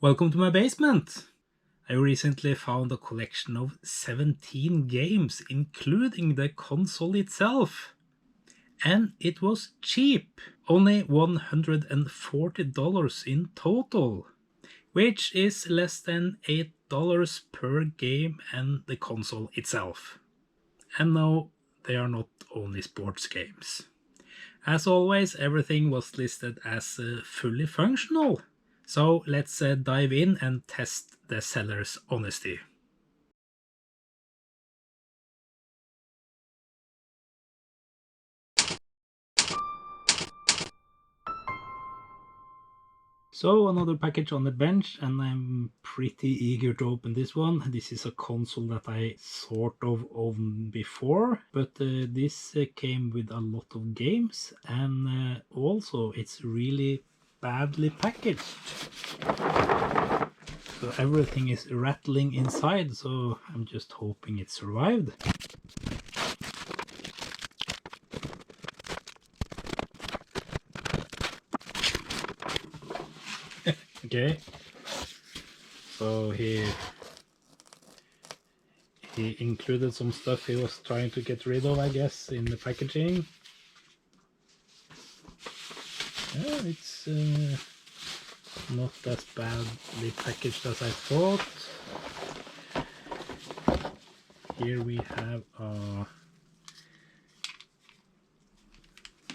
Welcome to my basement! I recently found a collection of 17 games, including the console itself. And it was cheap, only $140 in total, which is less than $8 per game and the console itself. And no, they are not only sports games. As always, everything was listed as fully functional. So let's dive in and test the seller's honesty. So another package on the bench, and I'm pretty eager to open this one. This is a console that I sort of owned before, but this came with a lot of games, and also it's really badly packaged. So everything is rattling inside, so I'm just hoping it survived. Okay, so he included some stuff he was trying to get rid of, I guess, in the packaging. Yeah, it's not as badly packaged as I thought. Here we have a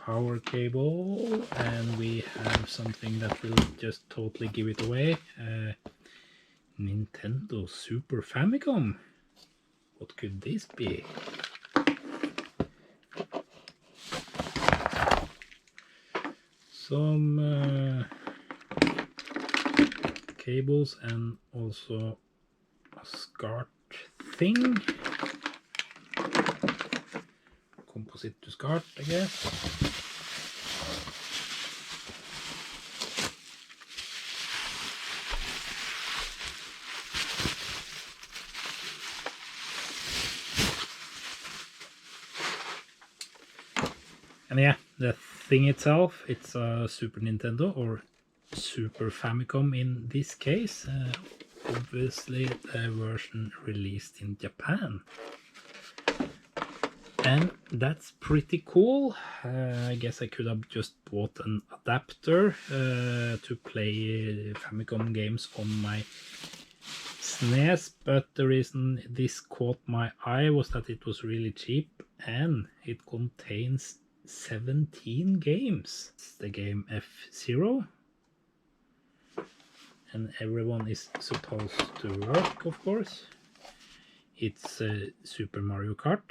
power cable, and we have something that will just totally give it away. Nintendo Super Famicom. What could this be? Some cables and also a SCART thing. Composite to SCART, I guess. And yeah, the thing itself, it's a Super Nintendo or Super Famicom in this case. Obviously the version released in Japan. And that's pretty cool. I guess I could have just bought an adapter to play Famicom games on my SNES, but the reason this caught my eye was that it was really cheap and it contains 17 games. It's the game F-Zero, and everyone is supposed to work, of course. It's Super Mario Kart.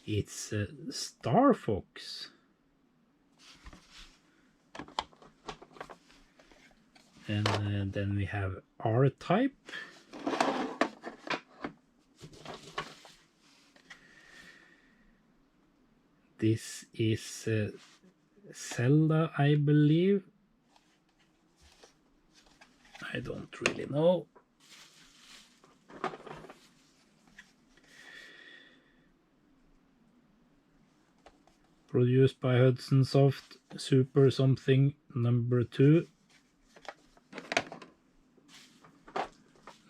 It's Star Fox. And then we have R-Type. This is Zelda, I believe. I don't really know. Produced by Hudson Soft, Super something number 2.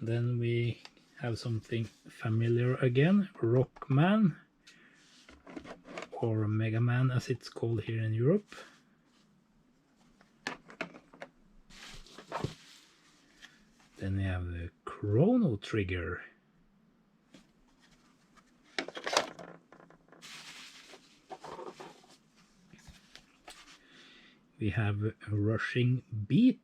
Then we have something familiar again, Rockman, or Mega Man as it's called here in Europe. Then we have the Chrono Trigger. We have Rushing Beat.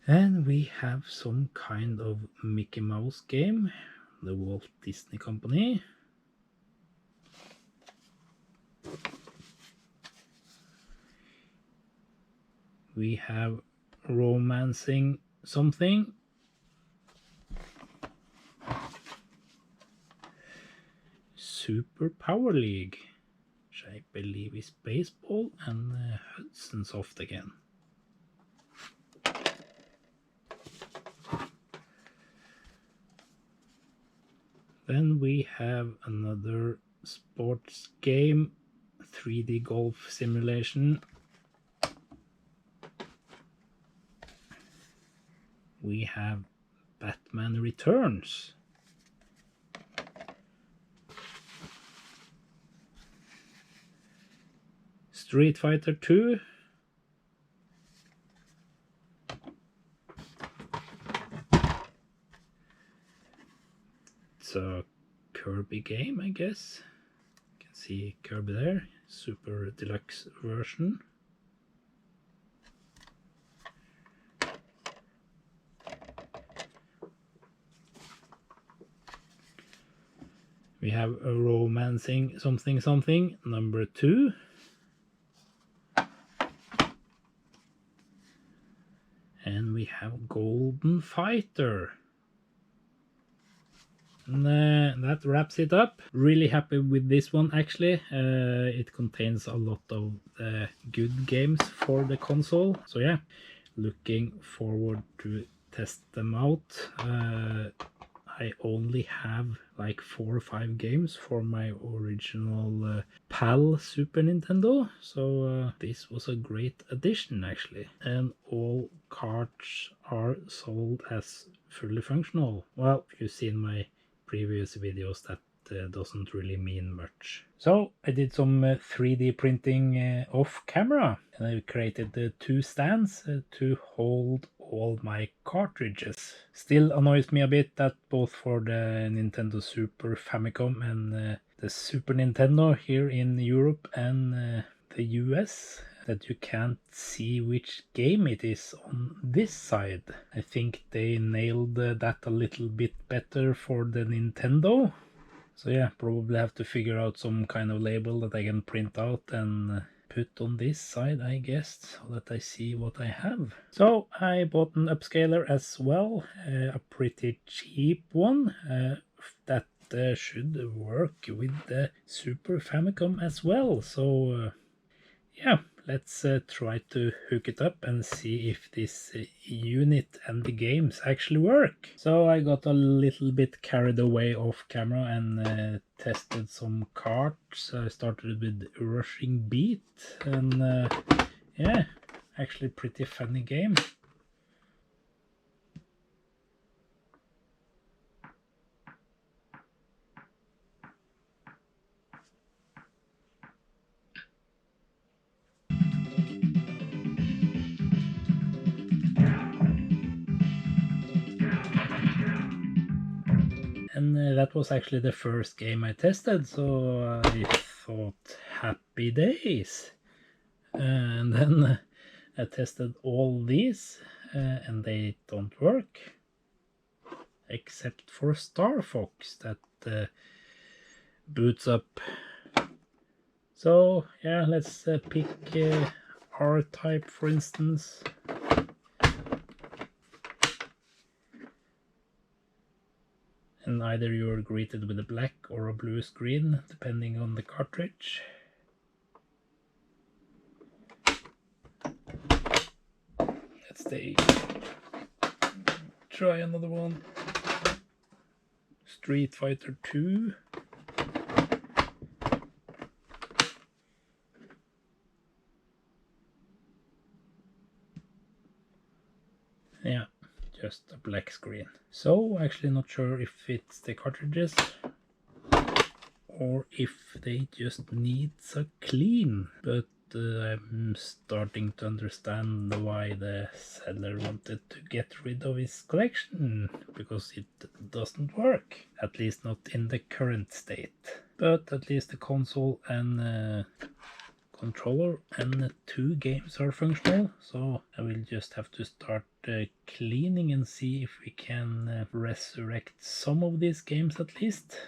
And we have some kind of Mickey Mouse game, the Walt Disney Company. We have Romancing something. Super Power League, which I believe is baseball, and Hudson Soft again. Then we have another sports game, 3D golf simulation. We have Batman Returns. Street Fighter 2. It's a Kirby game, I guess. You can see Kirby there, Super Deluxe version. We have a Romancing Something Something, number 2. And we have Golden Fighter. And that wraps it up. Really happy with this one actually. It contains a lot of good games for the console. So yeah, looking forward to test them out. I only have like 4 or 5 games for my original PAL Super Nintendo, so this was a great addition actually. And all carts are sold as fully functional. Well, if you've seen my previous videos, that doesn't really mean much. So I did some 3D printing off camera, and I created the 2 stands to hold all my cartridges. Still annoys me a bit that both for the Nintendo Super Famicom and the Super Nintendo here in Europe and the US, that you can't see which game it is on this side. I think they nailed that a little bit better for the Nintendo. So yeah, probably have to figure out some kind of label that I can print out and put on this side, I guess, so that I see what I have. So I bought an upscaler as well, a pretty cheap one that should work with the Super Famicom as well. So yeah, let's try to hook it up and see if this unit and the games actually work. So I got a little bit carried away off camera and tested some carts. I started with Rushing Beat, and yeah, actually pretty funny game. And that was actually the first game I tested, so I thought happy days. And then I tested all these and they don't work, except for Star Fox that boots up. So yeah, let's pick R-Type for instance. And either you're greeted with a black or a blue screen, depending on the cartridge. Let's try another one. Street Fighter 2. Yeah, just a black screen. So actually not sure if it's the cartridges or if they just need a clean, but I'm starting to understand why the seller wanted to get rid of his collection, because it doesn't work, at least not in the current state. But at least the console and controller and 2 games are functional, so I will just have to start cleaning and see if we can resurrect some of these games at least.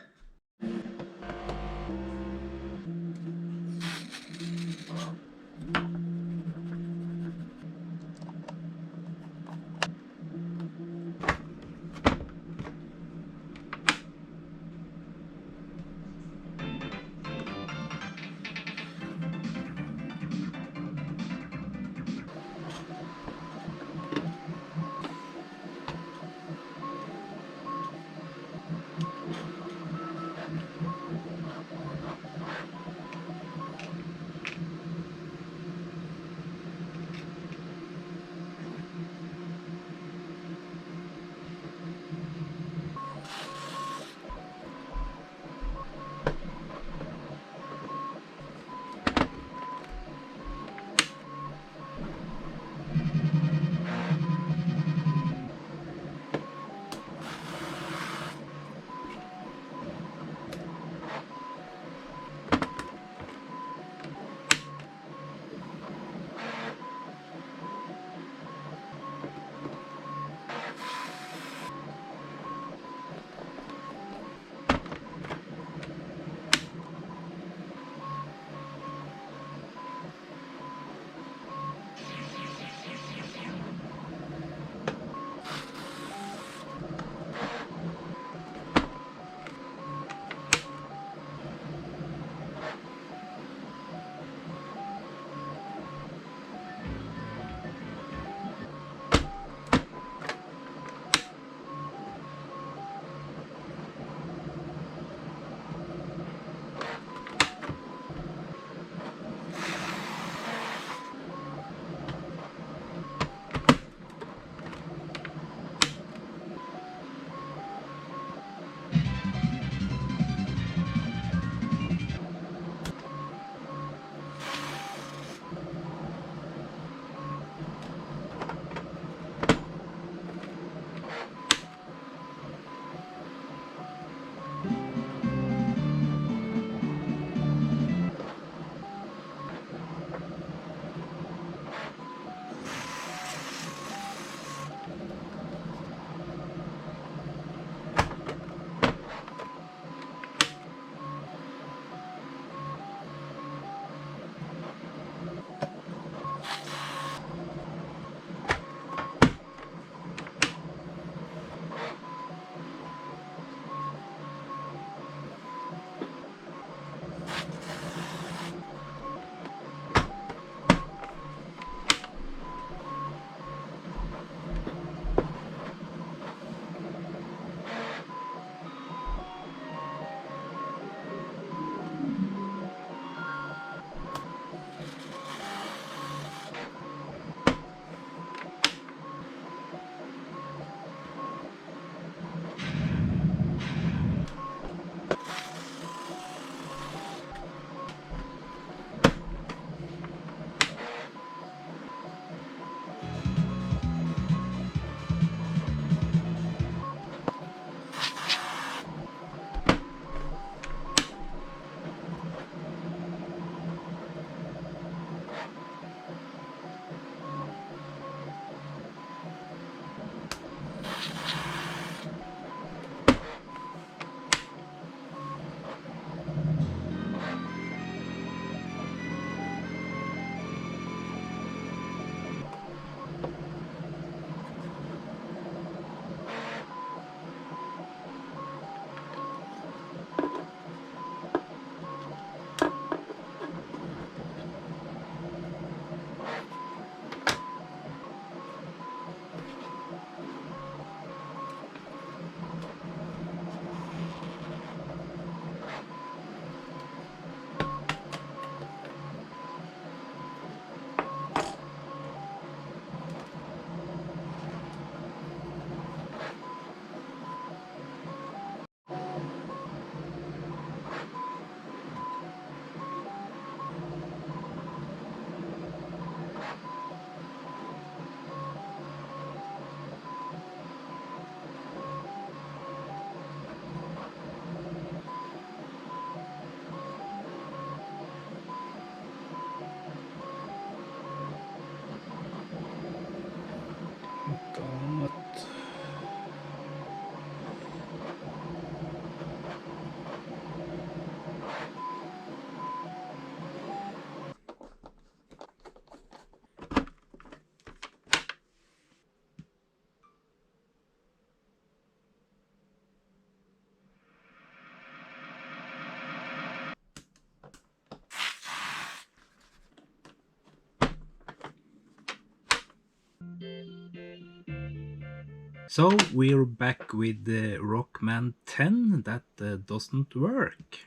So we're back with the Rockman 10 that doesn't work.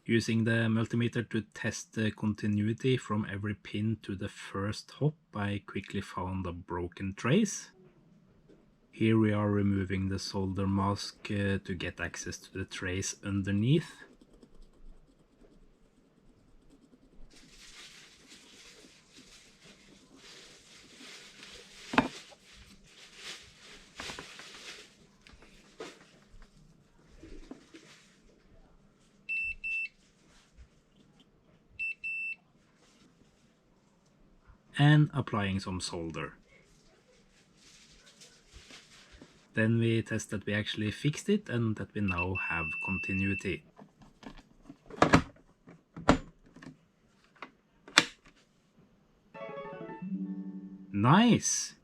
Using the multimeter to test the continuity from every pin to the first hop, I quickly found a broken trace. Here we are removing the solder mask to get access to the trace underneath. And applying some solder. Then we test that we actually fixed it and that we now have continuity. Nice!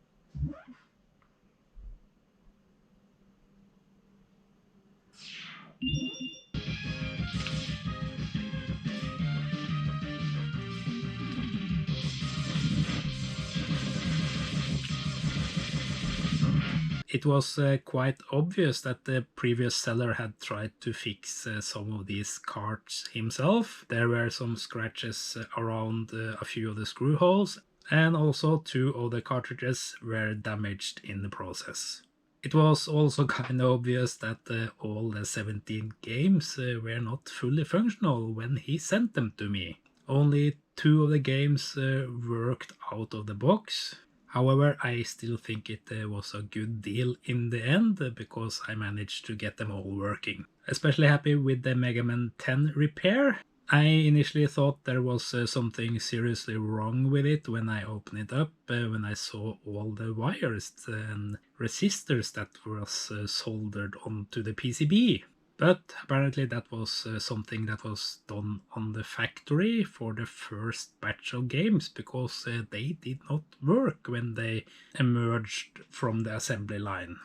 It was quite obvious that the previous seller had tried to fix some of these cards himself. There were some scratches around a few of the screw holes, and also 2 of the cartridges were damaged in the process. It was also kind of obvious that all the 17 games were not fully functional when he sent them to me. Only 2 of the games worked out of the box. However, I still think it was a good deal in the end because I managed to get them all working. Especially happy with the Mega Man 10 repair. I initially thought there was something seriously wrong with it when I opened it up, when I saw all the wires and resistors that was soldered onto the PCB. But apparently that was something that was done on the factory for the first batch of games because they did not work when they emerged from the assembly line.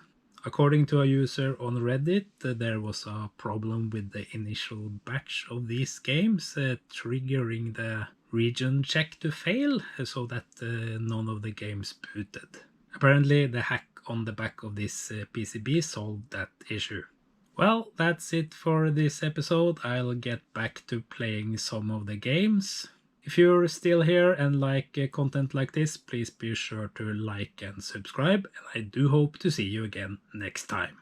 According to a user on Reddit, there was a problem with the initial batch of these games, triggering the region check to fail so that none of the games booted. Apparently the hack on the back of this PCB solved that issue. Well, that's it for this episode. I'll get back to playing some of the games. If you're still here and like content like this, please be sure to like and subscribe, and I do hope to see you again next time.